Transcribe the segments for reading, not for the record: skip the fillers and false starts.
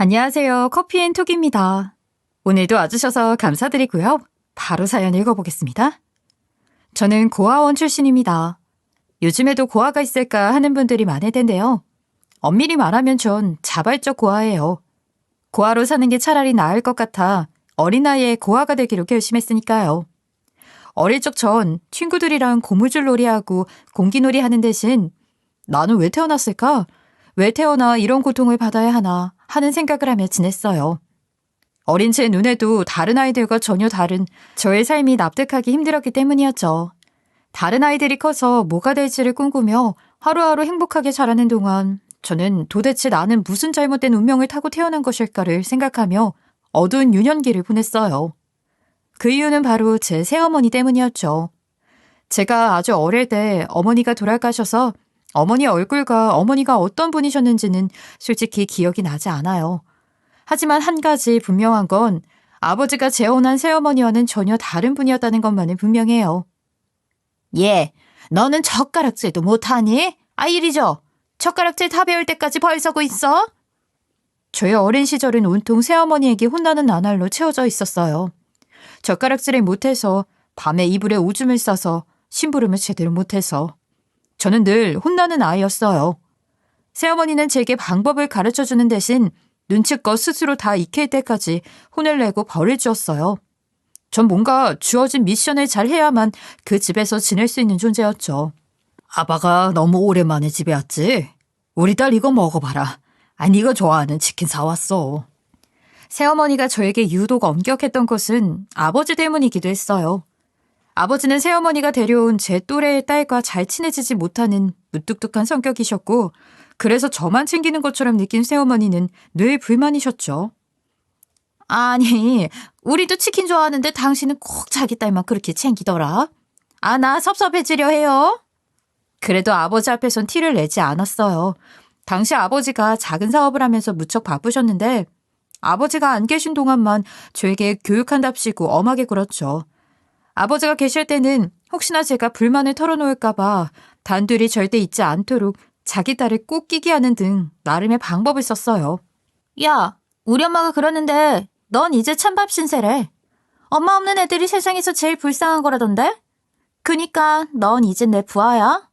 안녕하세요. 커피앤톡입니다. 오늘도 와주셔서 감사드리고요. 바로 사연 읽어보겠습니다. 저는 고아원 출신입니다. 요즘에도 고아가 있을까 하는 분들이 많을 텐데요. 엄밀히 말하면 전 자발적 고아예요. 고아로 사는 게 차라리 나을 것 같아 어린 나이에 고아가 되기로 결심했으니까요. 어릴 적 전 친구들이랑 고무줄 놀이하고 공기놀이 하는 대신 나는 왜 태어났을까? 왜 태어나 이런 고통을 받아야 하나 하는 생각을 하며 지냈어요. 어린 제 눈에도 다른 아이들과 전혀 다른 저의 삶이 납득하기 힘들었기 때문이었죠. 다른 아이들이 커서 뭐가 될지를 꿈꾸며 하루하루 행복하게 자라는 동안 저는 도대체 나는 무슨 잘못된 운명을 타고 태어난 것일까를 생각하며 어두운 유년기를 보냈어요. 그 이유는 바로 제 새어머니 때문이었죠. 제가 아주 어릴 때 어머니가 돌아가셔서 어머니 얼굴과 어머니가 어떤 분이셨는지는 솔직히 기억이 나지 않아요. 하지만 한 가지 분명한 건 아버지가 재혼한 새어머니와는 전혀 다른 분이었다는 것만은 분명해요. 예, 너는 젓가락질도 못하니? 이리 줘. 젓가락질 다 배울 때까지 벌 서고 있어? 저의 어린 시절은 온통 새어머니에게 혼나는 나날로 채워져 있었어요. 젓가락질을 못해서 밤에 이불에 오줌을 싸서 심부름을 제대로 못해서 저는 늘 혼나는 아이였어요. 새어머니는 제게 방법을 가르쳐주는 대신 눈치껏 스스로 다 익힐 때까지 혼을 내고 벌을 주었어요. 전 뭔가 주어진 미션을 잘 해야만 그 집에서 지낼 수 있는 존재였죠. 아빠가 너무 오랜만에 집에 왔지? 우리 딸 이거 먹어봐라. 네가 좋아하는 치킨 사왔어. 새어머니가 저에게 유독 엄격했던 것은 아버지 때문이기도 했어요. 아버지는 새어머니가 데려온 제 또래의 딸과 잘 친해지지 못하는 무뚝뚝한 성격이셨고 그래서 저만 챙기는 것처럼 느낀 새어머니는 늘 불만이셨죠. 아니, 우리도 치킨 좋아하는데 당신은 꼭 자기 딸만 그렇게 챙기더라. 나 섭섭해지려 해요. 그래도 아버지 앞에선 티를 내지 않았어요. 당시 아버지가 작은 사업을 하면서 무척 바쁘셨는데 아버지가 안 계신 동안만 저에게 교육한답시고 엄하게 굴었죠. 아버지가 계실 때는 혹시나 제가 불만을 털어놓을까 봐 단둘이 절대 있지 않도록 자기 딸을 꼭 끼게 하는 등 나름의 방법을 썼어요. 야, 우리 엄마가 그러는데 넌 이제 찬밥 신세래. 엄마 없는 애들이 세상에서 제일 불쌍한 거라던데? 그니까 넌 이제 내 부하야.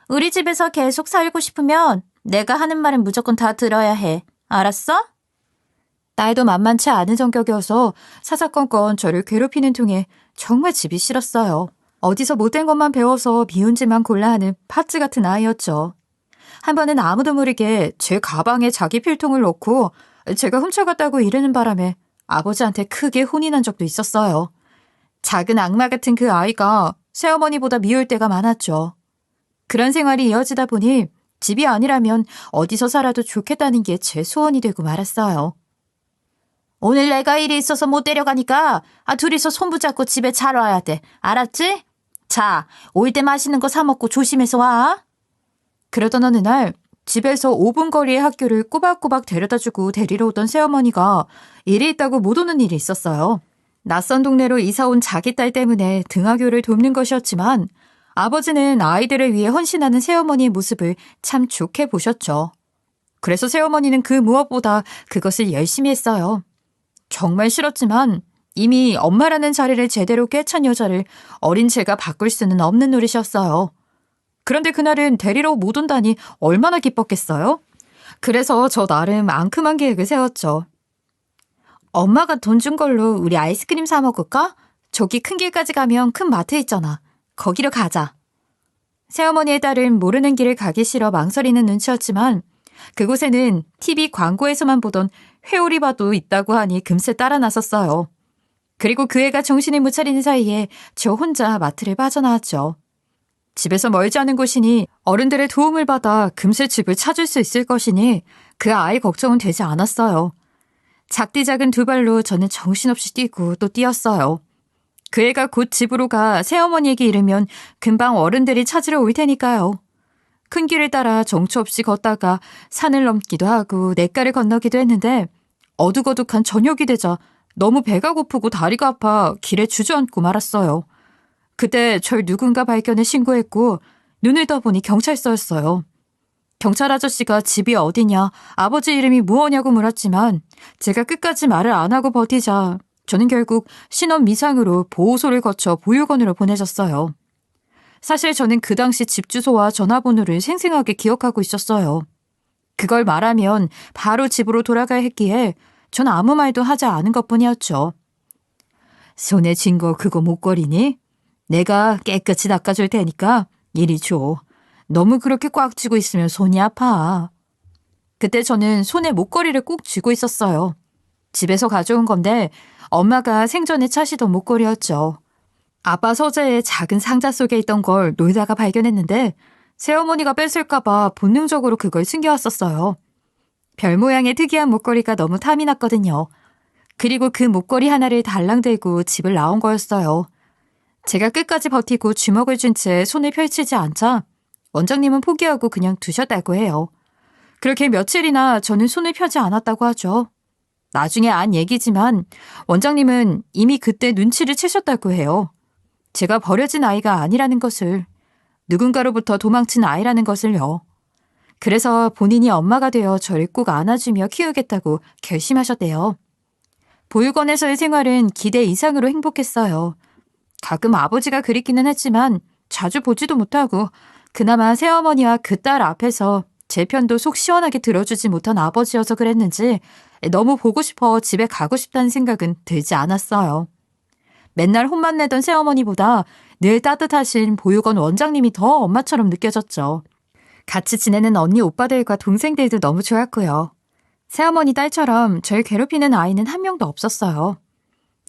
우리 집에서 계속 살고 싶으면 내가 하는 말은 무조건 다 들어야 해. 알았어? 딸도 만만치 않은 성격이어서 사사건건 저를 괴롭히는 통에 정말 집이 싫었어요. 어디서 못된 것만 배워서 미운짓만 골라 하는 팥쥐 같은 아이였죠. 한 번은 아무도 모르게 제 가방에 자기 필통을 넣고 제가 훔쳐갔다고 이르는 바람에 아버지한테 크게 혼이 난 적도 있었어요. 작은 악마 같은 그 아이가 새어머니보다 미울 때가 많았죠. 그런 생활이 이어지다 보니 집이 아니라면 어디서 살아도 좋겠다는 게 제 소원이 되고 말았어요. 오늘 내가 일이 있어서 못 데려가니까 둘이서 손 붙잡고 집에 잘 와야 돼. 알았지? 자, 올 때 맛있는 거 사 먹고 조심해서 와. 그러던 어느 날 집에서 5분 거리의 학교를 꼬박꼬박 데려다주고 데리러 오던 새어머니가 일이 있다고 못 오는 일이 있었어요. 낯선 동네로 이사 온 자기 딸 때문에 등하교를 돕는 것이었지만 아버지는 아이들을 위해 헌신하는 새어머니의 모습을 참 좋게 보셨죠. 그래서 새어머니는 그 무엇보다 그것을 열심히 했어요. 정말 싫었지만 이미 엄마라는 자리를 제대로 꿰찬 여자를 어린 제가 바꿀 수는 없는 노릇이었어요. 그런데 그날은 데리러 못 온다니 얼마나 기뻤겠어요? 그래서 저 나름 앙큼한 계획을 세웠죠. 엄마가 돈 준 걸로 우리 아이스크림 사 먹을까? 저기 큰 길까지 가면 큰 마트 있잖아. 거기로 가자. 새어머니의 딸은 모르는 길을 가기 싫어 망설이는 눈치였지만 그곳에는 TV 광고에서만 보던 회오리바도 있다고 하니 금세 따라 나섰어요. 그리고 그 애가 정신을 못 차리는 사이에 저 혼자 마트를 빠져나왔죠. 집에서 멀지 않은 곳이니 어른들의 도움을 받아 금세 집을 찾을 수 있을 것이니 그 아이 걱정은 되지 않았어요. 작디 작은 두 발로 저는 정신없이 뛰고 또 뛰었어요. 그 애가 곧 집으로 가 새어머니에게 이르면 금방 어른들이 찾으러 올 테니까요. 큰 길을 따라 정처 없이 걷다가 산을 넘기도 하고 냇가를 건너기도 했는데 어둑어둑한 저녁이 되자 너무 배가 고프고 다리가 아파 길에 주저앉고 말았어요. 그때 절 누군가 발견해 신고했고 눈을 떠보니 경찰서였어요. 경찰 아저씨가 집이 어디냐, 아버지 이름이 무엇냐고 물었지만 제가 끝까지 말을 안 하고 버티자 저는 결국 신원 미상으로 보호소를 거쳐 보육원으로 보내졌어요. 사실 저는 그 당시 집 주소와 전화번호를 생생하게 기억하고 있었어요. 그걸 말하면 바로 집으로 돌아가야 했기에 전 아무 말도 하지 않은 것뿐이었죠. 손에 쥔 거 그거 목걸이니? 내가 깨끗이 닦아줄 테니까 이리 줘. 너무 그렇게 꽉 쥐고 있으면 손이 아파. 그때 저는 손에 목걸이를 꼭 쥐고 있었어요. 집에서 가져온 건데 엄마가 생전에 차시던 목걸이였죠. 아빠 서재의 작은 상자 속에 있던 걸 놀다가 발견했는데 새어머니가 뺏을까봐 본능적으로 그걸 숨겨왔었어요. 별 모양의 특이한 목걸이가 너무 탐이 났거든요. 그리고 그 목걸이 하나를 달랑 들고 집을 나온 거였어요. 제가 끝까지 버티고 주먹을 쥔 채 손을 펼치지 않자 원장님은 포기하고 그냥 두셨다고 해요. 그렇게 며칠이나 저는 손을 펴지 않았다고 하죠. 나중에 안 얘기지만 원장님은 이미 그때 눈치를 채셨다고 해요. 제가 버려진 아이가 아니라는 것을, 누군가로부터 도망친 아이라는 것을요. 그래서 본인이 엄마가 되어 저를 꼭 안아주며 키우겠다고 결심하셨대요. 보육원에서의 생활은 기대 이상으로 행복했어요. 가끔 아버지가 그립기는 했지만 자주 보지도 못하고 그나마 새어머니와 그 딸 앞에서 제 편도 속 시원하게 들어주지 못한 아버지여서 그랬는지 너무 보고 싶어 집에 가고 싶다는 생각은 들지 않았어요. 맨날 혼만 내던 새어머니보다 늘 따뜻하신 보육원 원장님이 더 엄마처럼 느껴졌죠. 같이 지내는 언니 오빠들과 동생들도 너무 좋았고요. 새어머니 딸처럼 절 괴롭히는 아이는 한 명도 없었어요.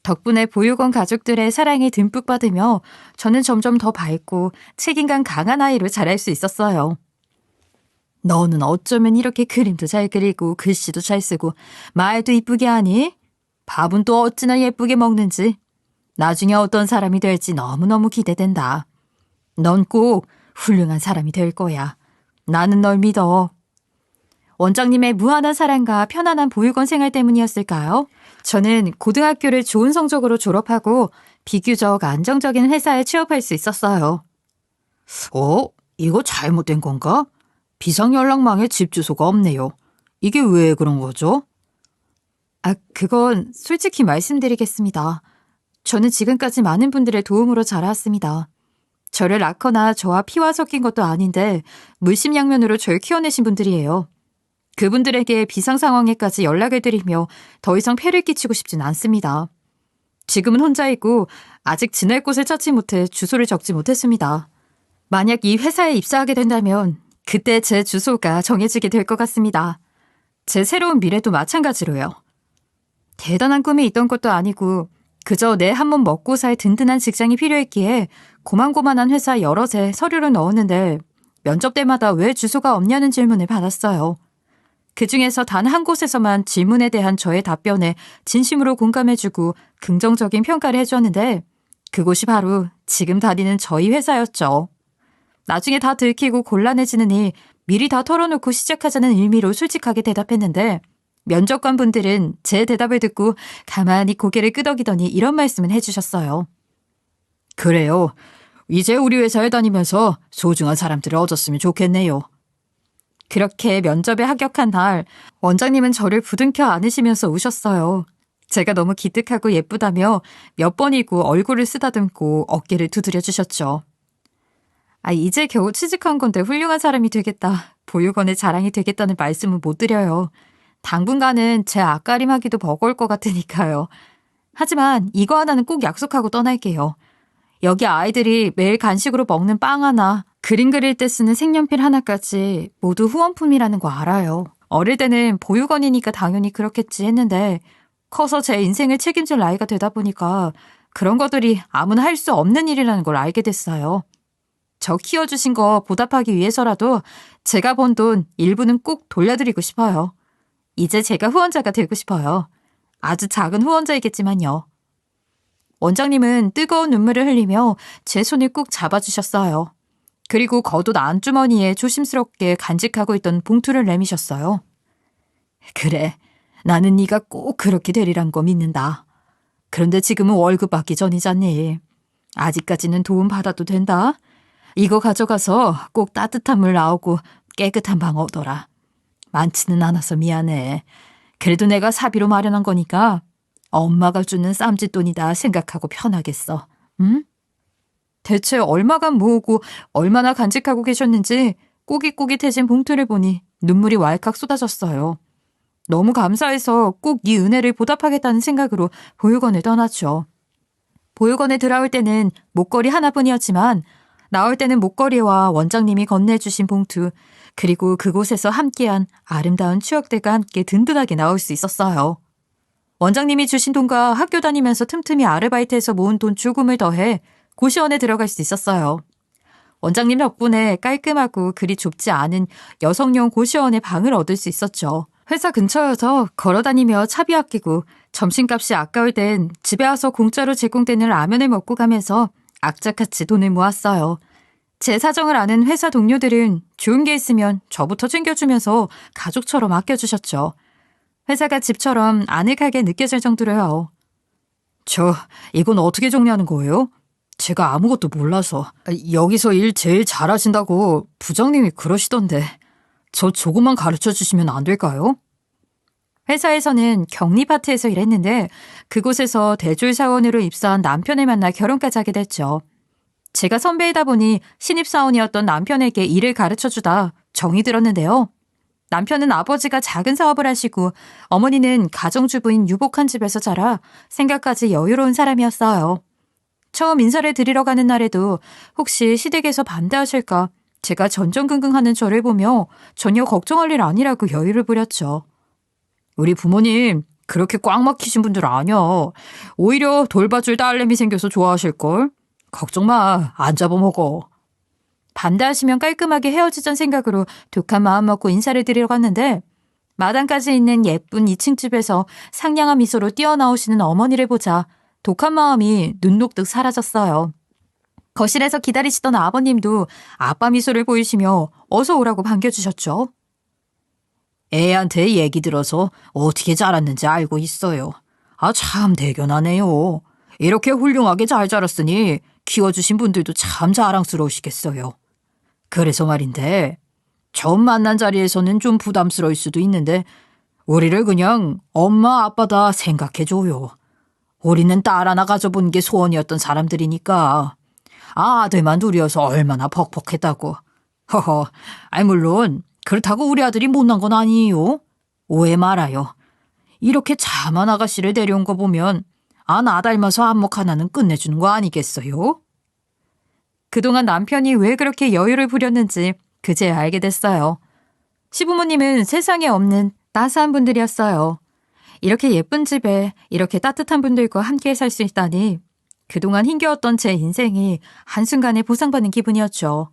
덕분에 보육원 가족들의 사랑을 듬뿍 받으며 저는 점점 더 밝고 책임감 강한 아이로 자랄 수 있었어요. 너는 어쩌면 이렇게 그림도 잘 그리고 글씨도 잘 쓰고 말도 이쁘게 하니? 밥은 또 어찌나 예쁘게 먹는지. 나중에 어떤 사람이 될지 너무너무 기대된다. 넌 꼭 훌륭한 사람이 될 거야. 나는 널 믿어. 원장님의 무한한 사랑과 편안한 보육원 생활 때문이었을까요? 저는 고등학교를 좋은 성적으로 졸업하고 비교적 안정적인 회사에 취업할 수 있었어요. 이거 잘못된 건가? 비상연락망에 집 주소가 없네요. 이게 왜 그런 거죠? 그건 솔직히 말씀드리겠습니다. 저는 지금까지 많은 분들의 도움으로 자라왔습니다. 저를 낳거나 저와 피와 섞인 것도 아닌데 물심양면으로 절 키워내신 분들이에요. 그분들에게 비상 상황에까지 연락을 드리며 더 이상 폐를 끼치고 싶진 않습니다. 지금은 혼자이고 아직 지낼 곳을 찾지 못해 주소를 적지 못했습니다. 만약 이 회사에 입사하게 된다면 그때 제 주소가 정해지게 될 것 같습니다. 제 새로운 미래도 마찬가지로요. 대단한 꿈이 있던 것도 아니고 그저 내 한 몸 먹고 살 든든한 직장이 필요했기에 고만고만한 회사 여럿에 서류를 넣었는데 면접 때마다 왜 주소가 없냐는 질문을 받았어요. 그중에서 단 한 곳에서만 질문에 대한 저의 답변에 진심으로 공감해주고 긍정적인 평가를 해주었는데 그곳이 바로 지금 다니는 저희 회사였죠. 나중에 다 들키고 곤란해지느니 미리 다 털어놓고 시작하자는 의미로 솔직하게 대답했는데 면접관 분들은 제 대답을 듣고 가만히 고개를 끄덕이더니 이런 말씀을 해주셨어요. 그래요. 이제 우리 회사에 다니면서 소중한 사람들을 얻었으면 좋겠네요. 그렇게 면접에 합격한 날 원장님은 저를 부둥켜 안으시면서 우셨어요. 제가 너무 기특하고 예쁘다며 몇 번이고 얼굴을 쓰다듬고 어깨를 두드려 주셨죠. 이제 겨우 취직한 건데 훌륭한 사람이 되겠다. 보육원의 자랑이 되겠다는 말씀은 못 드려요. 당분간은 제 앞가림하기도 버거울 것 같으니까요. 하지만 이거 하나는 꼭 약속하고 떠날게요. 여기 아이들이 매일 간식으로 먹는 빵 하나, 그림 그릴 때 쓰는 색연필 하나까지 모두 후원품이라는 거 알아요. 어릴 때는 보육원이니까 당연히 그렇겠지 했는데 커서 제 인생을 책임질 나이가 되다 보니까 그런 것들이 아무나 할 수 없는 일이라는 걸 알게 됐어요. 저 키워주신 거 보답하기 위해서라도 제가 번 돈 일부는 꼭 돌려드리고 싶어요. 이제 제가 후원자가 되고 싶어요. 아주 작은 후원자이겠지만요. 원장님은 뜨거운 눈물을 흘리며 제 손을 꼭 잡아주셨어요. 그리고 겉옷 안주머니에 조심스럽게 간직하고 있던 봉투를 내미셨어요. 그래, 나는 네가 꼭 그렇게 되리란 거 믿는다. 그런데 지금은 월급 받기 전이잖니. 아직까지는 도움 받아도 된다. 이거 가져가서 꼭 따뜻한 물 나오고 깨끗한 방 오더라. 많지는 않아서 미안해. 그래도 내가 사비로 마련한 거니까 엄마가 주는 쌈짓돈이다 생각하고 편하겠어. 응? 대체 얼마간 모으고 얼마나 간직하고 계셨는지 꼬깃꼬깃해진 봉투를 보니 눈물이 왈칵 쏟아졌어요. 너무 감사해서 꼭 이 은혜를 보답하겠다는 생각으로 보육원을 떠났죠. 보육원에 들어올 때는 목걸이 하나뿐이었지만 나올 때는 목걸이와 원장님이 건네주신 봉투 그리고 그곳에서 함께한 아름다운 추억들과 함께 든든하게 나올 수 있었어요. 원장님이 주신 돈과 학교 다니면서 틈틈이 아르바이트해서 모은 돈 조금을 더해 고시원에 들어갈 수 있었어요. 원장님 덕분에 깔끔하고 그리 좁지 않은 여성용 고시원의 방을 얻을 수 있었죠. 회사 근처여서 걸어다니며 차비 아끼고 점심값이 아까울 땐 집에 와서 공짜로 제공되는 라면을 먹고 가면서 악착같이 돈을 모았어요. 제 사정을 아는 회사 동료들은 좋은 게 있으면 저부터 챙겨주면서 가족처럼 아껴주셨죠. 회사가 집처럼 아늑하게 느껴질 정도로요. 이건 어떻게 정리하는 거예요? 제가 아무것도 몰라서. 여기서 일 제일 잘하신다고 부장님이 그러시던데. 저 조금만 가르쳐 주시면 안 될까요? 회사에서는 격리 파트에서 일했는데 그곳에서 대졸 사원으로 입사한 남편을 만나 결혼까지 하게 됐죠. 제가 선배이다 보니 신입사원이었던 남편에게 일을 가르쳐주다 정이 들었는데요. 남편은 아버지가 작은 사업을 하시고 어머니는 가정주부인 유복한 집에서 자라 생각까지 여유로운 사람이었어요. 처음 인사를 드리러 가는 날에도 혹시 시댁에서 반대하실까 제가 전전긍긍하는 저를 보며 전혀 걱정할 일 아니라고 여유를 부렸죠. 우리 부모님 그렇게 꽉 막히신 분들 아니야. 오히려 돌봐줄 딸내미 생겨서 좋아하실걸. 걱정 마. 안 잡아먹어. 반대하시면 깔끔하게 헤어지자는 생각으로 독한 마음 먹고 인사를 드리러 갔는데 마당까지 있는 예쁜 2층 집에서 상냥한 미소로 뛰어나오시는 어머니를 보자 독한 마음이 눈 녹듯 사라졌어요. 거실에서 기다리시던 아버님도 아빠 미소를 보이시며 어서 오라고 반겨주셨죠. 애한테 얘기 들어서 어떻게 자랐는지 알고 있어요. 참 대견하네요. 이렇게 훌륭하게 잘 자랐으니 키워주신 분들도 참 자랑스러우시겠어요. 그래서 말인데 처음 만난 자리에서는 좀 부담스러울 수도 있는데 우리를 그냥 엄마 아빠다 생각해줘요. 우리는 딸 하나 가져본 게 소원이었던 사람들이니까. 아들만 둘이어서 얼마나 벅벅했다고. 물론 그렇다고 우리 아들이 못난 건 아니에요. 오해 말아요. 이렇게 참한 아가씨를 데려온 거 보면 나 닮아서 안목 하나는 끝내주는 거 아니겠어요? 그동안 남편이 왜 그렇게 여유를 부렸는지 그제야 알게 됐어요. 시부모님은 세상에 없는 따스한 분들이었어요. 이렇게 예쁜 집에 이렇게 따뜻한 분들과 함께 살 수 있다니 그동안 힘겨웠던 제 인생이 한순간에 보상받는 기분이었죠.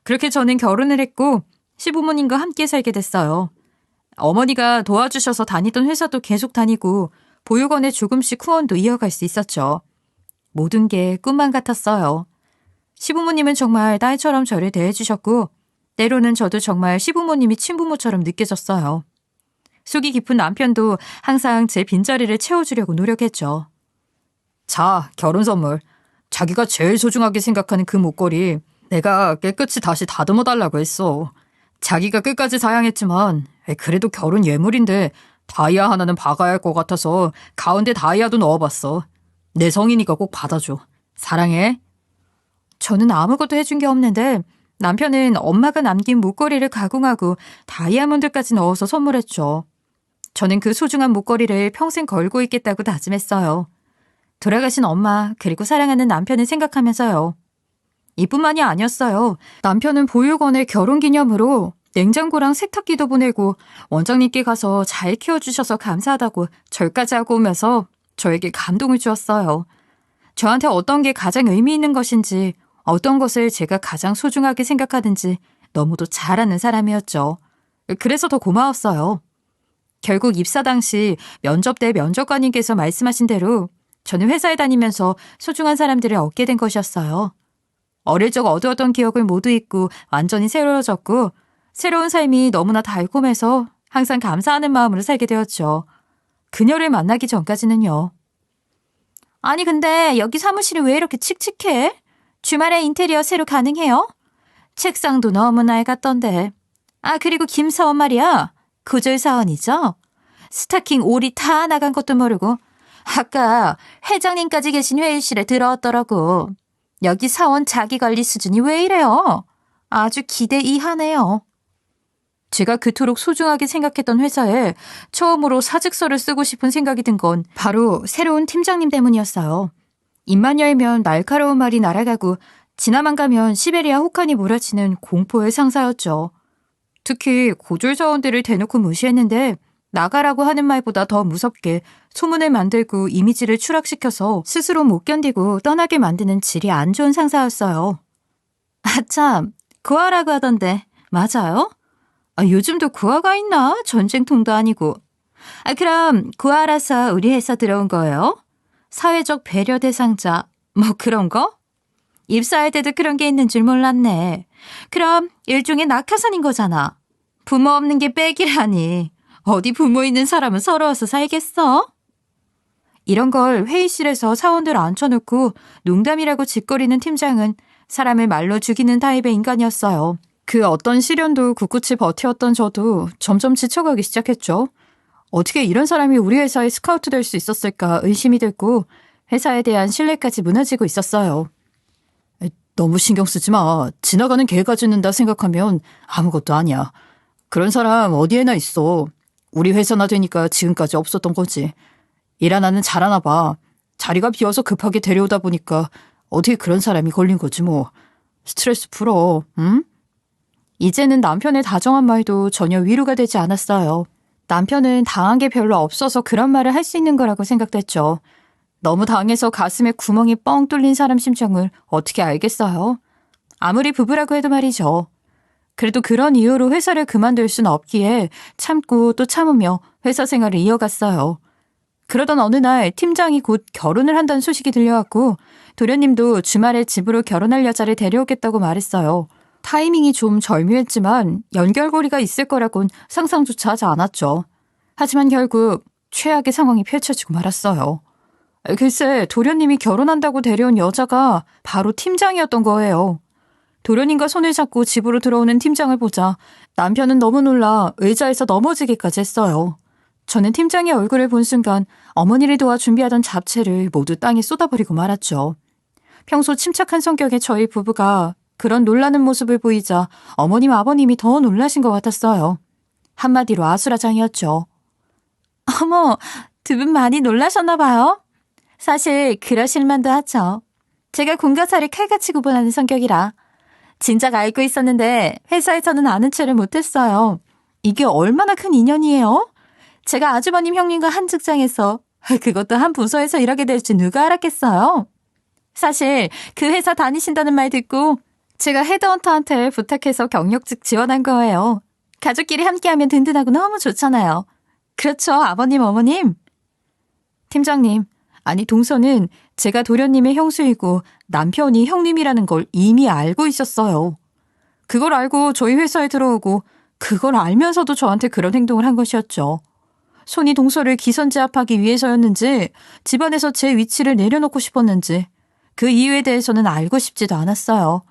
그렇게 저는 결혼을 했고 시부모님과 함께 살게 됐어요. 어머니가 도와주셔서 다니던 회사도 계속 다니고 보육원에 조금씩 후원도 이어갈 수 있었죠. 모든 게 꿈만 같았어요. 시부모님은 정말 딸처럼 저를 대해주셨고 때로는 저도 정말 시부모님이 친부모처럼 느껴졌어요. 속이 깊은 남편도 항상 제 빈자리를 채워주려고 노력했죠. 자, 결혼 선물. 자기가 제일 소중하게 생각하는 그 목걸이 내가 깨끗이 다시 다듬어 달라고 했어. 자기가 끝까지 사양했지만 그래도 결혼 예물인데 다이아 하나는 박아야 할 것 같아서 가운데 다이아도 넣어봤어. 내 성이니까 꼭 받아줘. 사랑해. 저는 아무것도 해준 게 없는데 남편은 엄마가 남긴 목걸이를 가공하고 다이아몬드까지 넣어서 선물했죠. 저는 그 소중한 목걸이를 평생 걸고 있겠다고 다짐했어요. 돌아가신 엄마 그리고 사랑하는 남편을 생각하면서요. 이뿐만이 아니었어요. 남편은 보육원에 결혼기념으로 냉장고랑 세탁기도 보내고 원장님께 가서 잘 키워주셔서 감사하다고 절까지 하고 오면서 저에게 감동을 주었어요. 저한테 어떤 게 가장 의미 있는 것인지 어떤 것을 제가 가장 소중하게 생각하는지 너무도 잘 아는 사람이었죠. 그래서 더 고마웠어요. 결국 입사 당시 면접 때 면접관님께서 말씀하신 대로 저는 회사에 다니면서 소중한 사람들을 얻게 된 것이었어요. 어릴 적 어두웠던 기억을 모두 잊고 완전히 새로워졌고 새로운 삶이 너무나 달콤해서 항상 감사하는 마음으로 살게 되었죠. 그녀를 만나기 전까지는요. 아니 근데 여기 사무실이 왜 이렇게 칙칙해? 주말에 인테리어 새로 가능해요? 책상도 너무 낡았던데. 그리고 김사원 말이야. 구졸사원이죠? 스타킹 올이 다 나간 것도 모르고 아까 회장님까지 계신 회의실에 들어왔더라고. 여기 사원 자기관리 수준이 왜 이래요? 아주 기대 이하네요. 제가 그토록 소중하게 생각했던 회사에 처음으로 사직서를 쓰고 싶은 생각이 든 건 바로 새로운 팀장님 때문이었어요. 입만 열면 날카로운 말이 날아가고 지나만 가면 시베리아 혹한이 몰아치는 공포의 상사였죠. 특히 고졸사원들을 대놓고 무시했는데 나가라고 하는 말보다 더 무섭게 소문을 만들고 이미지를 추락시켜서 스스로 못 견디고 떠나게 만드는 질이 안 좋은 상사였어요. 참, 구하라고 하던데 맞아요? 요즘도 구하가 있나? 전쟁통도 아니고. 그럼 구하라서 우리 회사 들어온 거예요? 사회적 배려 대상자, 뭐 그런 거? 입사할 때도 그런 게 있는 줄 몰랐네. 그럼 일종의 낙하산인 거잖아. 부모 없는 게 빽이라니. 어디 부모 있는 사람은 서러워서 살겠어? 이런 걸 회의실에서 사원들 앉혀놓고 농담이라고 짓거리는 팀장은 사람을 말로 죽이는 타입의 인간이었어요. 그 어떤 시련도 굳굳이 버텨왔던 저도 점점 지쳐가기 시작했죠. 어떻게 이런 사람이 우리 회사에 스카우트 될 수 있었을까 의심이 들고 회사에 대한 신뢰까지 무너지고 있었어요. 너무 신경 쓰지 마. 지나가는 개가 짖는다 생각하면 아무것도 아니야. 그런 사람 어디에나 있어. 우리 회사나 되니까 지금까지 없었던 거지. 일 하나는 잘하나 봐. 자리가 비어서 급하게 데려오다 보니까 어떻게 그런 사람이 걸린 거지 뭐. 스트레스 풀어, 응? 이제는 남편의 다정한 말도 전혀 위로가 되지 않았어요. 남편은 당한 게 별로 없어서 그런 말을 할 수 있는 거라고 생각됐죠. 너무 당해서 가슴에 구멍이 뻥 뚫린 사람 심정을 어떻게 알겠어요? 아무리 부부라고 해도 말이죠. 그래도 그런 이유로 회사를 그만둘 수는 없기에 참고 또 참으며 회사 생활을 이어갔어요. 그러던 어느 날 팀장이 곧 결혼을 한다는 소식이 들려왔고 도련님도 주말에 집으로 결혼할 여자를 데려오겠다고 말했어요. 타이밍이 좀 절묘했지만 연결고리가 있을 거라곤 상상조차 하지 않았죠. 하지만 결국 최악의 상황이 펼쳐지고 말았어요. 글쎄 도련님이 결혼한다고 데려온 여자가 바로 팀장이었던 거예요. 도련님과 손을 잡고 집으로 들어오는 팀장을 보자 남편은 너무 놀라 의자에서 넘어지기까지 했어요. 저는 팀장의 얼굴을 본 순간 어머니를 도와 준비하던 잡채를 모두 땅에 쏟아버리고 말았죠. 평소 침착한 성격의 저희 부부가 그런 놀라는 모습을 보이자 어머님 아버님이 더 놀라신 것 같았어요. 한마디로 아수라장이었죠. 어머, 두 분 많이 놀라셨나 봐요. 사실 그러실 만도 하죠. 제가 공과사를 칼같이 구분하는 성격이라 진작 알고 있었는데 회사에서는 아는 체를 못했어요. 이게 얼마나 큰 인연이에요? 제가 아주버님 형님과 한 직장에서 그것도 한 부서에서 일하게 될지 누가 알았겠어요? 사실 그 회사 다니신다는 말 듣고 제가 헤드헌터한테 부탁해서 경력직 지원한 거예요. 가족끼리 함께하면 든든하고 너무 좋잖아요. 그렇죠, 아버님, 어머님? 팀장님, 아니 동서는 제가 도련님의 형수이고 남편이 형님이라는 걸 이미 알고 있었어요. 그걸 알고 저희 회사에 들어오고 그걸 알면서도 저한테 그런 행동을 한 것이었죠. 손이 동서를 기선제압하기 위해서였는지 집안에서 제 위치를 내려놓고 싶었는지 그 이유에 대해서는 알고 싶지도 않았어요.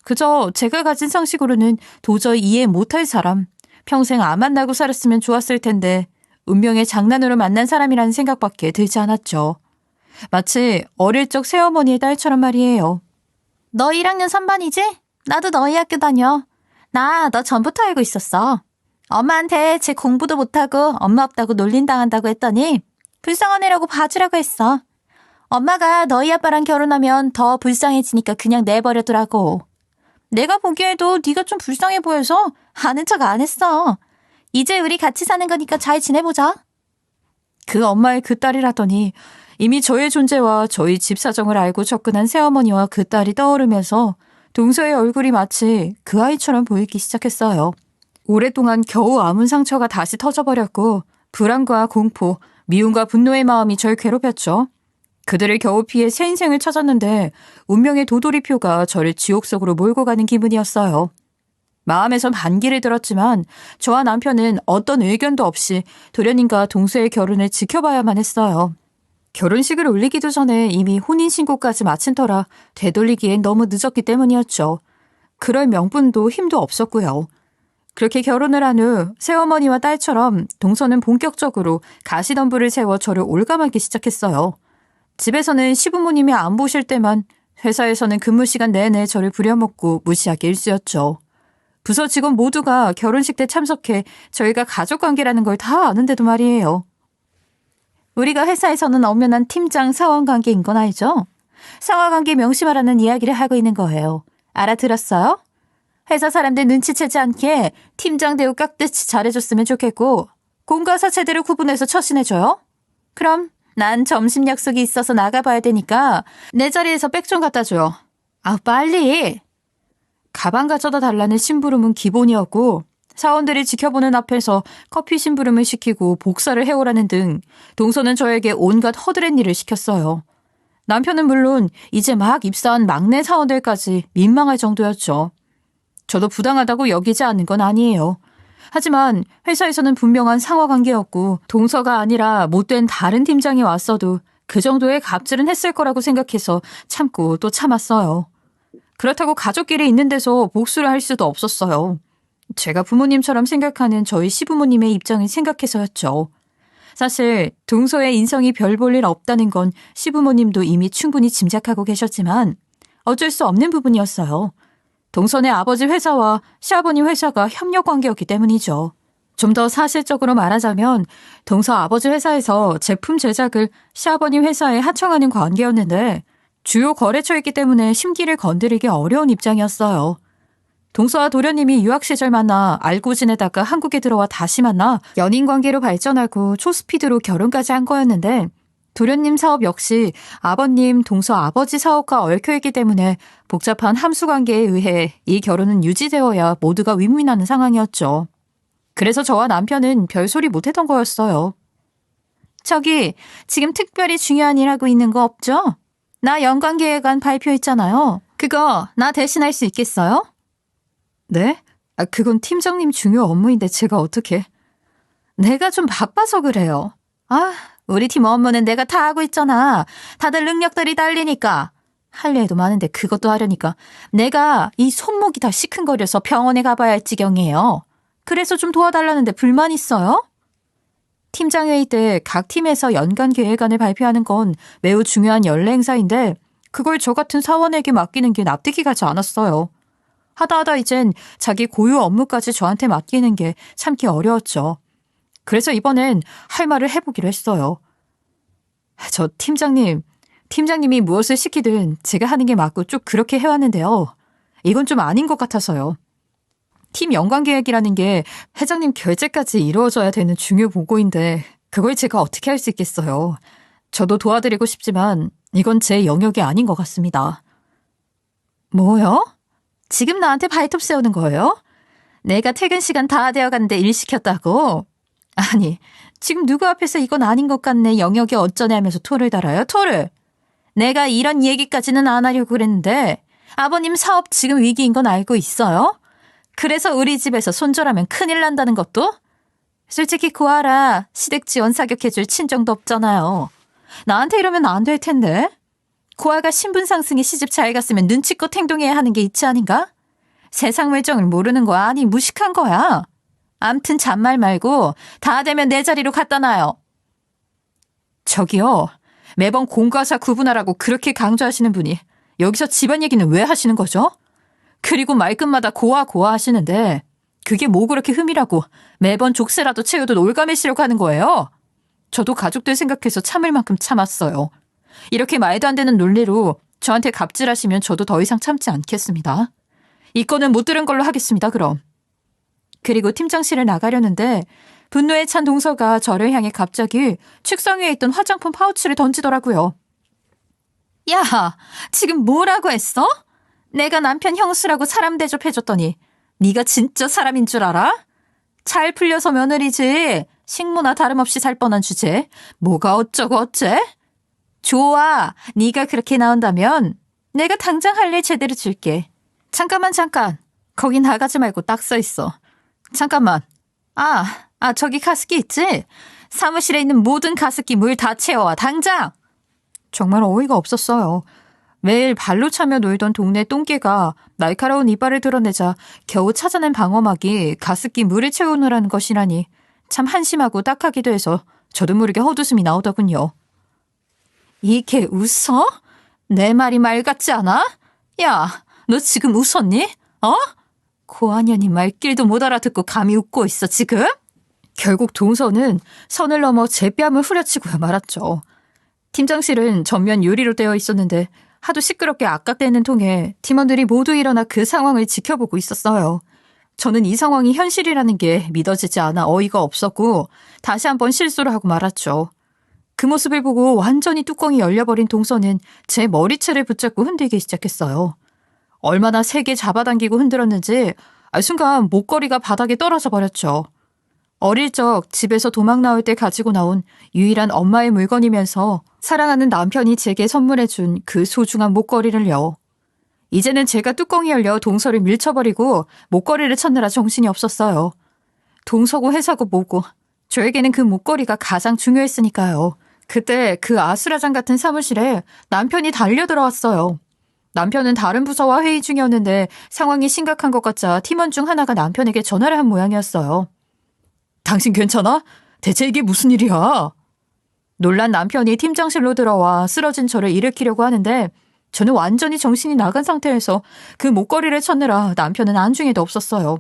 그저 제가 가진 상식으로는 도저히 이해 못할 사람, 평생 안 만나고 살았으면 좋았을 텐데 운명의 장난으로 만난 사람이라는 생각밖에 들지 않았죠. 마치 어릴 적 새어머니의 딸처럼 말이에요. 너 1학년 3반이지? 나도 너희 학교 다녀. 나 너 전부터 알고 있었어. 엄마한테 제 공부도 못하고 엄마 없다고 놀림당한다고 했더니 불쌍한 애라고 봐주라고 했어. 엄마가 너희 아빠랑 결혼하면 더 불쌍해지니까 그냥 내버려두라고. 내가 보기에도 네가 좀 불쌍해 보여서 아는 척 안 했어. 이제 우리 같이 사는 거니까 잘 지내보자. 그 엄마의 그 딸이라더니 이미 저의 존재와 저희 집 사정을 알고 접근한 새어머니와 그 딸이 떠오르면서 동서의 얼굴이 마치 그 아이처럼 보이기 시작했어요. 오랫동안 겨우 아문 상처가 다시 터져버렸고 불안과 공포, 미움과 분노의 마음이 절 괴롭혔죠. 그들을 겨우 피해 새 인생을 찾았는데 운명의 도돌이표가 저를 지옥 속으로 몰고 가는 기분이었어요. 마음에선 반기를 들었지만 저와 남편은 어떤 의견도 없이 도련님과 동서의 결혼을 지켜봐야만 했어요. 결혼식을 올리기도 전에 이미 혼인신고까지 마친 터라 되돌리기엔 너무 늦었기 때문이었죠. 그럴 명분도 힘도 없었고요. 그렇게 결혼을 한 후 새어머니와 딸처럼 동서는 본격적으로 가시덤불을 세워 저를 올감하기 시작했어요. 집에서는 시부모님이 안 보실 때만, 회사에서는 근무 시간 내내 저를 부려먹고 무시하기 일쑤였죠. 부서 직원 모두가 결혼식 때 참석해 저희가 가족관계라는 걸 다 아는데도 말이에요. 우리가 회사에서는 엄연한 팀장 사원 관계인 건 알죠? 상하관계 명심하라는 이야기를 하고 있는 거예요. 알아들었어요? 회사 사람들 눈치채지 않게 팀장 대우 깍듯이 잘해줬으면 좋겠고, 공과사 제대로 구분해서 처신해줘요. 그럼 난 점심 약속이 있어서 나가봐야 되니까 내 자리에서 백 좀 갖다 줘요. 아, 빨리! 가방 가져다 달라는 심부름은 기본이었고, 사원들이 지켜보는 앞에서 커피 심부름을 시키고 복사를 해오라는 등 동서는 저에게 온갖 허드렛 일을 시켰어요. 남편은 물론 이제 막 입사한 막내 사원들까지 민망할 정도였죠. 저도 부당하다고 여기지 않는 건 아니에요. 하지만 회사에서는 분명한 상하관계였고, 동서가 아니라 못된 다른 팀장이 왔어도 그 정도의 갑질은 했을 거라고 생각해서 참고 또 참았어요. 그렇다고 가족끼리 있는 데서 복수를 할 수도 없었어요. 제가 부모님처럼 생각하는 저희 시부모님의 입장을 생각해서였죠. 사실 동서의 인성이 별 볼 일 없다는 건 시부모님도 이미 충분히 짐작하고 계셨지만 어쩔 수 없는 부분이었어요. 동서의 아버지 회사와 시아버님 회사가 협력 관계였기 때문이죠. 좀 더 사실적으로 말하자면 동서 아버지 회사에서 제품 제작을 시아버님 회사에 하청하는 관계였는데, 주요 거래처였기 때문에 심기를 건드리기 어려운 입장이었어요. 동서와 도련님이 유학 시절 만나 알고 지내다가 한국에 들어와 다시 만나 연인 관계로 발전하고 초스피드로 결혼까지 한 거였는데, 도련님 사업 역시 아버님, 동서 아버지 사업과 얽혀있기 때문에 복잡한 함수 관계에 의해 이 결혼은 유지되어야 모두가 윈윈하는 상황이었죠. 그래서 저와 남편은 별소리 못했던 거였어요. 저기, 지금 특별히 중요한 일 하고 있는 거 없죠? 나 연관계획안 발표했잖아요. 그거 나 대신할 수 있겠어요? 네? 그건 팀장님 중요 업무인데 제가 어떻게... 내가 좀 바빠서 그래요. 우리 팀 업무는 내가 다 하고 있잖아. 다들 능력들이 달리니까. 할 일도 많은데 그것도 하려니까 내가 이 손목이 다 시큰거려서 병원에 가봐야 할 지경이에요. 그래서 좀 도와달라는데 불만 있어요? 팀장회의 때 각 팀에서 연간 계획안을 발표하는 건 매우 중요한 연례 행사인데, 그걸 저 같은 사원에게 맡기는 게 납득이 가지 않았어요. 하다 이젠 자기 고유 업무까지 저한테 맡기는 게 참기 어려웠죠. 그래서 이번엔 할 말을 해보기로 했어요. 저 팀장님이 무엇을 시키든 제가 하는 게 맞고 쭉 그렇게 해왔는데요. 이건 좀 아닌 것 같아서요. 팀 연관계획이라는 게 회장님 결재까지 이루어져야 되는 중요 보고인데 그걸 제가 어떻게 할 수 있겠어요. 저도 도와드리고 싶지만 이건 제 영역이 아닌 것 같습니다. 뭐요? 지금 나한테 발톱 세우는 거예요? 내가 퇴근 시간 다 되어가는데 일 시켰다고? 아니, 지금 누구 앞에서 이건 아닌 것 같네 영역이 어쩌네 하면서 토를 달아요? 토를! 내가 이런 얘기까지는 안 하려고 그랬는데 아버님 사업 지금 위기인 건 알고 있어요? 그래서 우리 집에서 손절하면 큰일 난다는 것도? 솔직히 고아라 시댁 지원 사격해줄 친정도 없잖아요. 나한테 이러면 안 될 텐데. 고아가 신분 상승에 시집 잘 갔으면 눈치껏 행동해야 하는 게 이치 아닌가? 세상 물정을 모르는 거야? 아니 무식한 거야? 암튼 잔말 말고 다 되면 내 자리로 갖다 놔요. 저기요. 매번 공과사 구분하라고 그렇게 강조하시는 분이 여기서 집안 얘기는 왜 하시는 거죠? 그리고 말끝마다 고아 하시는데 그게 뭐 그렇게 흠이라고 매번 족쇄라도 채우듯 올가매시려고 하는 거예요? 저도 가족들 생각해서 참을 만큼 참았어요. 이렇게 말도 안 되는 논리로 저한테 갑질하시면 저도 더 이상 참지 않겠습니다. 이 건은 못 들은 걸로 하겠습니다, 그럼. 그리고 팀장실을 나가려는데 분노에 찬 동서가 저를 향해 갑자기 책상 위에 있던 화장품 파우치를 던지더라고요. 야, 지금 뭐라고 했어? 내가 남편 형수라고 사람 대접해줬더니 네가 진짜 사람인 줄 알아? 잘 풀려서 며느리지. 식모나 다름없이 살 뻔한 주제. 뭐가 어쩌고 어째? 좋아, 네가 그렇게 나온다면 내가 당장 할 일 제대로 줄게. 잠깐. 거기 나가지 말고 딱 서 있어. 잠깐만. 저기 가습기 있지? 사무실에 있는 모든 가습기 물 다 채워와, 당장! 정말 어이가 없었어요. 매일 발로 차며 놀던 동네 똥개가 날카로운 이빨을 드러내자 겨우 찾아낸 방어막이 가습기 물을 채우느라는 것이라니 참 한심하고 딱하기도 해서 저도 모르게 헛웃음이 나오더군요. 이게 웃어? 내 말이 말 같지 않아? 야, 너 지금 웃었니? 어? 고한년이 말귀도 못 알아듣고 감히 웃고 있어 지금? 결국 동서는 선을 넘어 제 뺨을 후려치고야 말았죠. 팀장실은 전면 유리로 되어 있었는데 하도 시끄럽게 악각대는 통에 팀원들이 모두 일어나 그 상황을 지켜보고 있었어요. 저는 이 상황이 현실이라는 게 믿어지지 않아 어이가 없었고 다시 한번 실수를 하고 말았죠. 그 모습을 보고 완전히 뚜껑이 열려버린 동서는 제 머리채를 붙잡고 흔들기 시작했어요. 얼마나 세게 잡아당기고 흔들었는지 순간 목걸이가 바닥에 떨어져 버렸죠. 어릴 적 집에서 도망 나올 때 가지고 나온 유일한 엄마의 물건이면서 사랑하는 남편이 제게 선물해준 그 소중한 목걸이를요. 이제는 제가 뚜껑이 열려 동서를 밀쳐버리고 목걸이를 찾느라 정신이 없었어요. 동서고 회사고 뭐고 저에게는 그 목걸이가 가장 중요했으니까요. 그때 그 아수라장 같은 사무실에 남편이 달려들어왔어요. 남편은 다른 부서와 회의 중이었는데 상황이 심각한 것 같자 팀원 중 하나가 남편에게 전화를 한 모양이었어요. 당신 괜찮아? 대체 이게 무슨 일이야? 놀란 남편이 팀장실로 들어와 쓰러진 저를 일으키려고 하는데 저는 완전히 정신이 나간 상태에서 그 목걸이를 찾느라 남편은 안중에도 없었어요.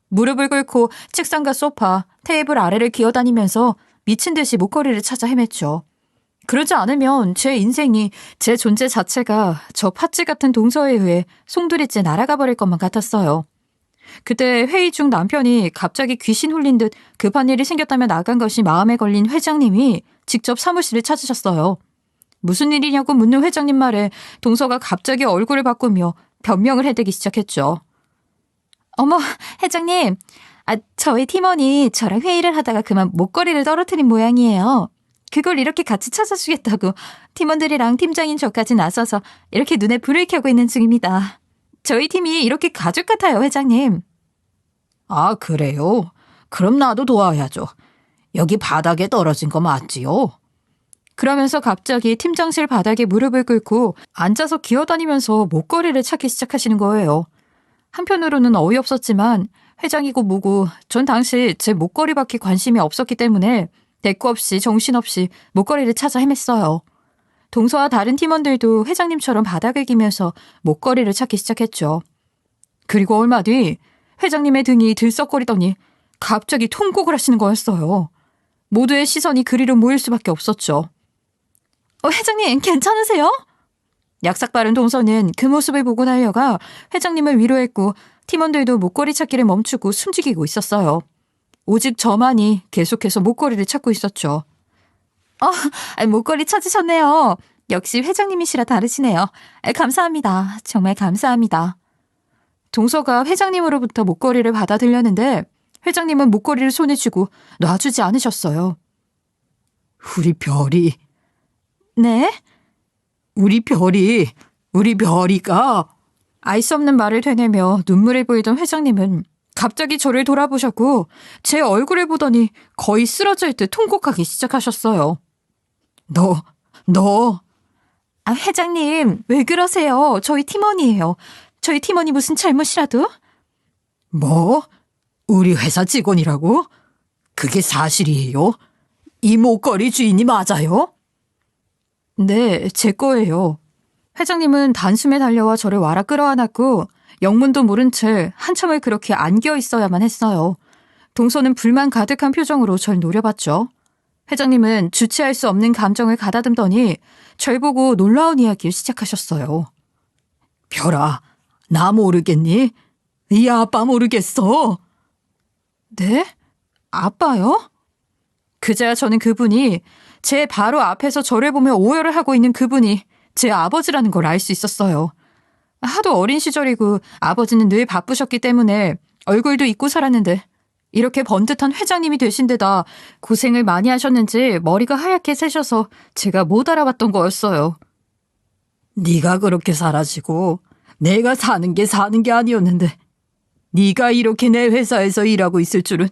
무릎을 꿇고 책상과 소파, 테이블 아래를 기어다니면서 미친 듯이 목걸이를 찾아 헤맸죠. 그러지 않으면 제 인생이, 제 존재 자체가 저 팥쥐 같은 동서에 의해 송두리째 날아가 버릴 것만 같았어요. 그때 회의 중 남편이 갑자기 귀신 홀린 듯 급한 일이 생겼다며 나간 것이 마음에 걸린 회장님이 직접 사무실을 찾으셨어요. 무슨 일이냐고 묻는 회장님 말에 동서가 갑자기 얼굴을 바꾸며 변명을 해대기 시작했죠. 어머, 회장님. 저희 팀원이 저랑 회의를 하다가 그만 목걸이를 떨어뜨린 모양이에요. 그걸 이렇게 같이 찾아주겠다고 팀원들이랑 팀장인 저까지 나서서 이렇게 눈에 불을 켜고 있는 중입니다. 저희 팀이 이렇게 가족 같아요, 회장님. 아, 그래요? 그럼 나도 도와야죠. 여기 바닥에 떨어진 거 맞지요? 그러면서 갑자기 팀장실 바닥에 무릎을 꿇고 앉아서 기어다니면서 목걸이를 찾기 시작하시는 거예요. 한편으로는 어이없었지만 회장이고 뭐고 전 당시 제 목걸이밖에 관심이 없었기 때문에 대꾸 없이 정신없이 목걸이를 찾아 헤맸어요. 동서와 다른 팀원들도 회장님처럼 바닥을 기면서 목걸이를 찾기 시작했죠. 그리고 얼마 뒤 회장님의 등이 들썩거리더니 갑자기 통곡을 하시는 거였어요. 모두의 시선이 그리로 모일 수밖에 없었죠. 회장님 괜찮으세요? 약삭 빠른 동서는 그 모습을 보고 달려가 회장님을 위로했고 팀원들도 목걸이 찾기를 멈추고 숨죽이고 있었어요. 오직 저만이 계속해서 목걸이를 찾고 있었죠. 목걸이 찾으셨네요. 역시 회장님이시라 다르시네요. 감사합니다. 정말 감사합니다. 동서가 회장님으로부터 목걸이를 받아들였는데 회장님은 목걸이를 손에 쥐고 놔주지 않으셨어요. 우리 별이. 네? 우리 별이가. 알 수 없는 말을 되뇌며 눈물을 보이던 회장님은 갑자기 저를 돌아보셨고 제 얼굴을 보더니 거의 쓰러질 듯 통곡하기 시작하셨어요. 너. 회장님, 왜 그러세요? 저희 팀원이에요. 저희 팀원이 무슨 잘못이라도? 뭐? 우리 회사 직원이라고? 그게 사실이에요? 이 목걸이 주인이 맞아요? 네, 제 거예요. 회장님은 단숨에 달려와 저를 와라 끌어안았고 영문도 모른 채 한참을 그렇게 안겨 있어야만 했어요. 동서는 불만 가득한 표정으로 절 노려봤죠. 회장님은 주체할 수 없는 감정을 가다듬더니 절 보고 놀라운 이야기를 시작하셨어요. 별아, 나 모르겠니? 이 아빠 모르겠어. 네? 아빠요? 그제야 저는 그분이, 제 바로 앞에서 저를 보며 오열을 하고 있는 그분이 제 아버지라는 걸 알 수 있었어요. 하도 어린 시절이고 아버지는 늘 바쁘셨기 때문에 얼굴도 잊고 살았는데 이렇게 번듯한 회장님이 되신 데다 고생을 많이 하셨는지 머리가 하얗게 새셔서 제가 못 알아봤던 거였어요. 네가 그렇게 살아지고 내가 사는 게 아니었는데 네가 이렇게 내 회사에서 일하고 있을 줄은.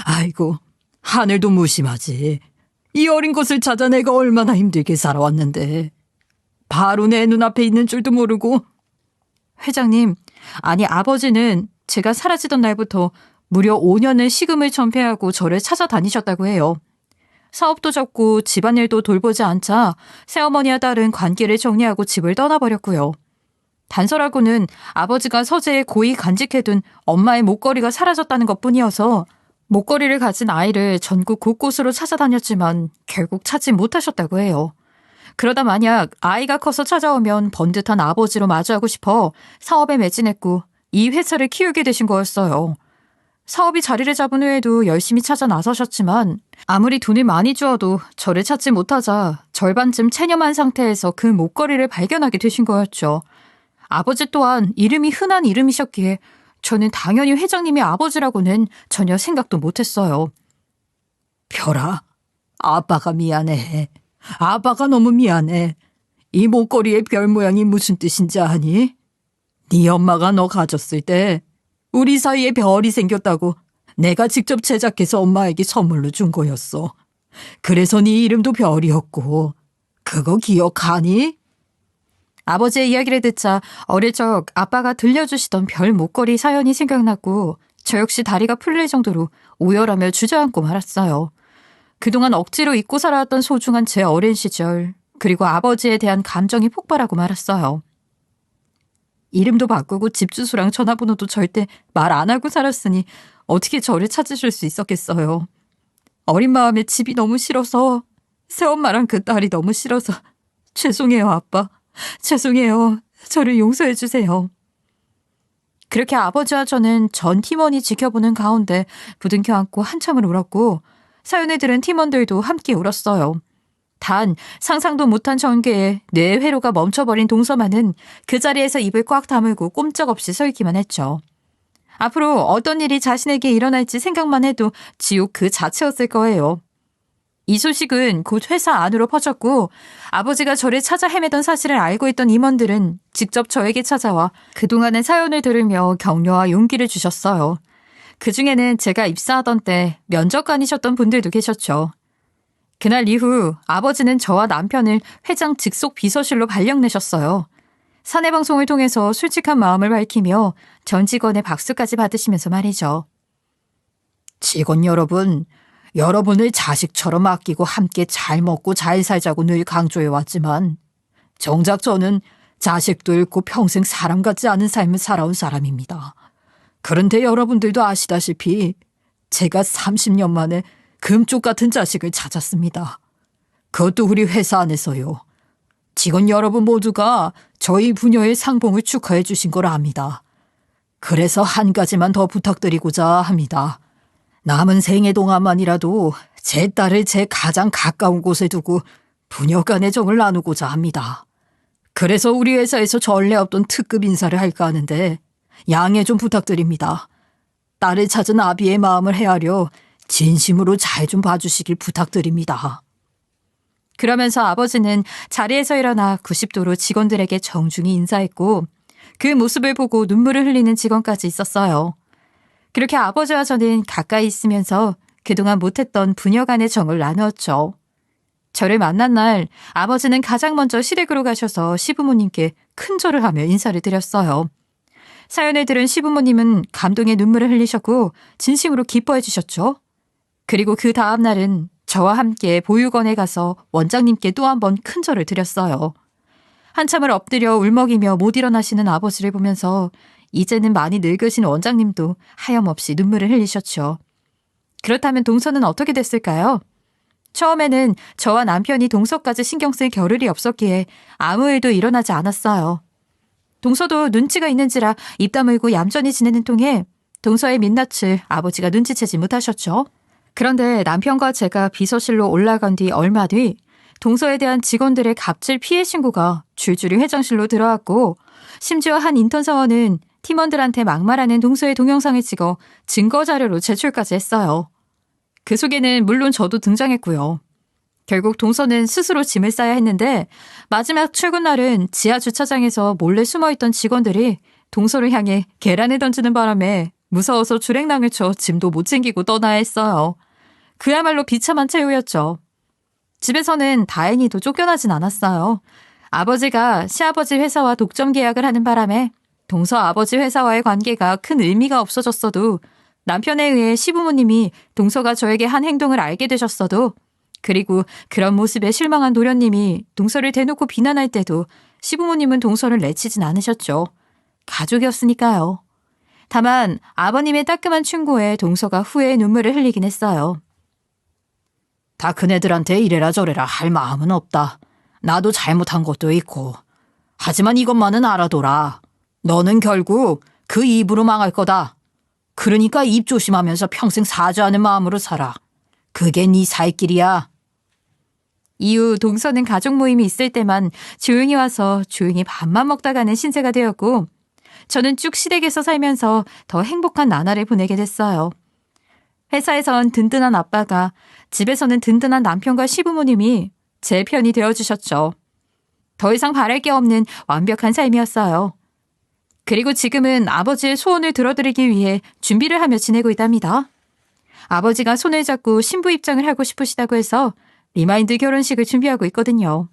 아이고, 하늘도 무심하지. 이 어린 것을 찾아 내가 얼마나 힘들게 살아왔는데. 바로 내 눈앞에 있는 줄도 모르고. 회장님, 아니 아버지는 제가 사라지던 날부터 무려 5년을 시금을 전폐하고 저를 찾아다니셨다고 해요. 사업도 접고 집안일도 돌보지 않자 새어머니와 딸은 관계를 정리하고 집을 떠나버렸고요. 단서라고는 아버지가 서재에 고이 간직해둔 엄마의 목걸이가 사라졌다는 것뿐이어서 목걸이를 가진 아이를 전국 곳곳으로 찾아다녔지만 결국 찾지 못하셨다고 해요. 그러다 만약 아이가 커서 찾아오면 번듯한 아버지로 마주하고 싶어 사업에 매진했고 이 회사를 키우게 되신 거였어요. 사업이 자리를 잡은 후에도 열심히 찾아 나서셨지만 아무리 돈을 많이 주어도 저를 찾지 못하자 절반쯤 체념한 상태에서 그 목걸이를 발견하게 되신 거였죠. 아버지 또한 이름이 흔한 이름이셨기에 저는 당연히 회장님의 아버지라고는 전혀 생각도 못했어요. 별아, 아빠가 미안해. 아빠가 너무 미안해. 이 목걸이의 별 모양이 무슨 뜻인지 아니? 네 엄마가 너 가졌을 때 우리 사이에 별이 생겼다고 내가 직접 제작해서 엄마에게 선물로 준 거였어. 그래서 네 이름도 별이었고 그거 기억하니? 아버지의 이야기를 듣자 어릴 적 아빠가 들려주시던 별 목걸이 사연이 생각났고 저 역시 다리가 풀릴 정도로 오열하며 주저앉고 말았어요. 그동안 억지로 잊고 살아왔던 소중한 제 어린 시절, 그리고 아버지에 대한 감정이 폭발하고 말았어요. 이름도 바꾸고 집 주소랑 전화번호도 절대 말 안 하고 살았으니 어떻게 저를 찾으실 수 있었겠어요. 어린 마음에 집이 너무 싫어서, 새엄마랑 그 딸이 너무 싫어서 죄송해요, 아빠. 죄송해요. 저를 용서해 주세요. 그렇게 아버지와 저는 전 팀원이 지켜보는 가운데 부둥켜 안고 한참을 울었고 사연을 들은 팀원들도 함께 울었어요. 단 상상도 못한 전개에 뇌 회로가 멈춰버린 동서만은 그 자리에서 입을 꽉 다물고 꼼짝없이 서 있기만 했죠. 앞으로 어떤 일이 자신에게 일어날지 생각만 해도 지옥 그 자체였을 거예요. 이 소식은 곧 회사 안으로 퍼졌고 아버지가 저를 찾아 헤매던 사실을 알고 있던 임원들은 직접 저에게 찾아와 그동안의 사연을 들으며 격려와 용기를 주셨어요. 그중에는 제가 입사하던 때 면접관이셨던 분들도 계셨죠. 그날 이후 아버지는 저와 남편을 회장 직속 비서실로 발령내셨어요. 사내방송을 통해서 솔직한 마음을 밝히며 전 직원의 박수까지 받으시면서 말이죠. 직원 여러분, 여러분을 자식처럼 아끼고 함께 잘 먹고 잘 살자고 늘 강조해왔지만 정작 저는 자식도 잃고 평생 사람 같지 않은 삶을 살아온 사람입니다. 그런데 여러분들도 아시다시피 제가 30년 만에 금쪽 같은 자식을 찾았습니다. 그것도 우리 회사 안에서요. 직원 여러분 모두가 저희 부녀의 상봉을 축하해 주신 걸 압니다. 그래서 한 가지만 더 부탁드리고자 합니다. 남은 생애 동안만이라도 제 딸을 제 가장 가까운 곳에 두고 부녀 간의 정을 나누고자 합니다. 그래서 우리 회사에서 전례 없던 특급 인사를 할까 하는데 양해 좀 부탁드립니다. 딸을 찾은 아비의 마음을 헤아려 진심으로 잘 좀 봐주시길 부탁드립니다. 그러면서 아버지는 자리에서 일어나 90도로 직원들에게 정중히 인사했고 그 모습을 보고 눈물을 흘리는 직원까지 있었어요. 그렇게 아버지와 저는 가까이 있으면서 그동안 못했던 부녀 간의 정을 나누었죠. 저를 만난 날 아버지는 가장 먼저 시댁으로 가셔서 시부모님께 큰 절을 하며 인사를 드렸어요. 사연을 들은 시부모님은 감동의 눈물을 흘리셨고 진심으로 기뻐해 주셨죠. 그리고 그 다음 날은 저와 함께 보육원에 가서 원장님께 또 한 번 큰 절을 드렸어요. 한참을 엎드려 울먹이며 못 일어나시는 아버지를 보면서 이제는 많이 늙으신 원장님도 하염없이 눈물을 흘리셨죠. 그렇다면 동서는 어떻게 됐을까요? 처음에는 저와 남편이 동서까지 신경 쓸 겨를이 없었기에 아무 일도 일어나지 않았어요. 동서도 눈치가 있는지라 입 다물고 얌전히 지내는 통에 동서의 민낯을 아버지가 눈치채지 못하셨죠. 그런데 남편과 제가 비서실로 올라간 뒤 얼마 뒤 동서에 대한 직원들의 갑질 피해 신고가 줄줄이 회장실로 들어왔고 심지어 한 인턴 사원은 팀원들한테 막말하는 동서의 동영상을 찍어 증거자료로 제출까지 했어요. 그 속에는 물론 저도 등장했고요. 결국 동서는 스스로 짐을 싸야 했는데 마지막 출근 날은 지하 주차장에서 몰래 숨어있던 직원들이 동서를 향해 계란을 던지는 바람에 무서워서 주랭랑을 쳐 짐도 못 챙기고 떠나야 했어요. 그야말로 비참한 최후였죠. 집에서는 다행히도 쫓겨나진 않았어요. 아버지가 시아버지 회사와 독점 계약을 하는 바람에 동서 아버지 회사와의 관계가 큰 의미가 없어졌어도 남편에 의해 시부모님이 동서가 저에게 한 행동을 알게 되셨어도 그리고 그런 모습에 실망한 도련님이 동서를 대놓고 비난할 때도 시부모님은 동서를 내치진 않으셨죠. 가족이었으니까요. 다만 아버님의 따끔한 충고에 동서가 후회의 눈물을 흘리긴 했어요. 다 그네들한테 이래라 저래라 할 마음은 없다. 나도 잘못한 것도 있고. 하지만 이것만은 알아둬라. 너는 결국 그 입으로 망할 거다. 그러니까 입 조심하면서 평생 사죄하는 마음으로 살아. 그게 네 살 길이야. 이후 동서는 가족 모임이 있을 때만 조용히 와서 조용히 밥만 먹다 가는 신세가 되었고 저는 쭉 시댁에서 살면서 더 행복한 나날을 보내게 됐어요. 회사에선 든든한 아빠가, 집에서는 든든한 남편과 시부모님이 제 편이 되어주셨죠. 더 이상 바랄 게 없는 완벽한 삶이었어요. 그리고 지금은 아버지의 소원을 들어드리기 위해 준비를 하며 지내고 있답니다. 아버지가 손을 잡고 신부 입장을 하고 싶으시다고 해서 리마인드 결혼식을 준비하고 있거든요.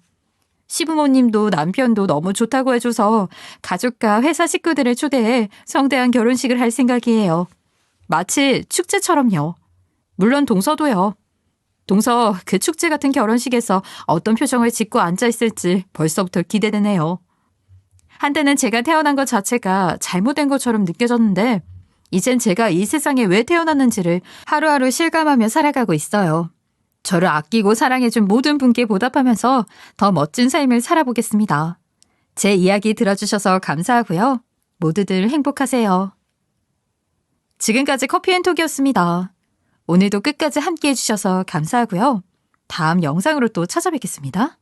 시부모님도 남편도 너무 좋다고 해줘서 가족과 회사 식구들을 초대해 성대한 결혼식을 할 생각이에요. 마치 축제처럼요. 물론 동서도요. 동서 그 축제 같은 결혼식에서 어떤 표정을 짓고 앉아있을지 벌써부터 기대되네요. 한때는 제가 태어난 것 자체가 잘못된 것처럼 느껴졌는데 이젠 제가 이 세상에 왜 태어났는지를 하루하루 실감하며 살아가고 있어요. 저를 아끼고 사랑해준 모든 분께 보답하면서 더 멋진 삶을 살아보겠습니다. 제 이야기 들어주셔서 감사하고요. 모두들 행복하세요. 지금까지 커피앤톡이었습니다. 오늘도 끝까지 함께 해주셔서 감사하고요. 다음 영상으로 또 찾아뵙겠습니다.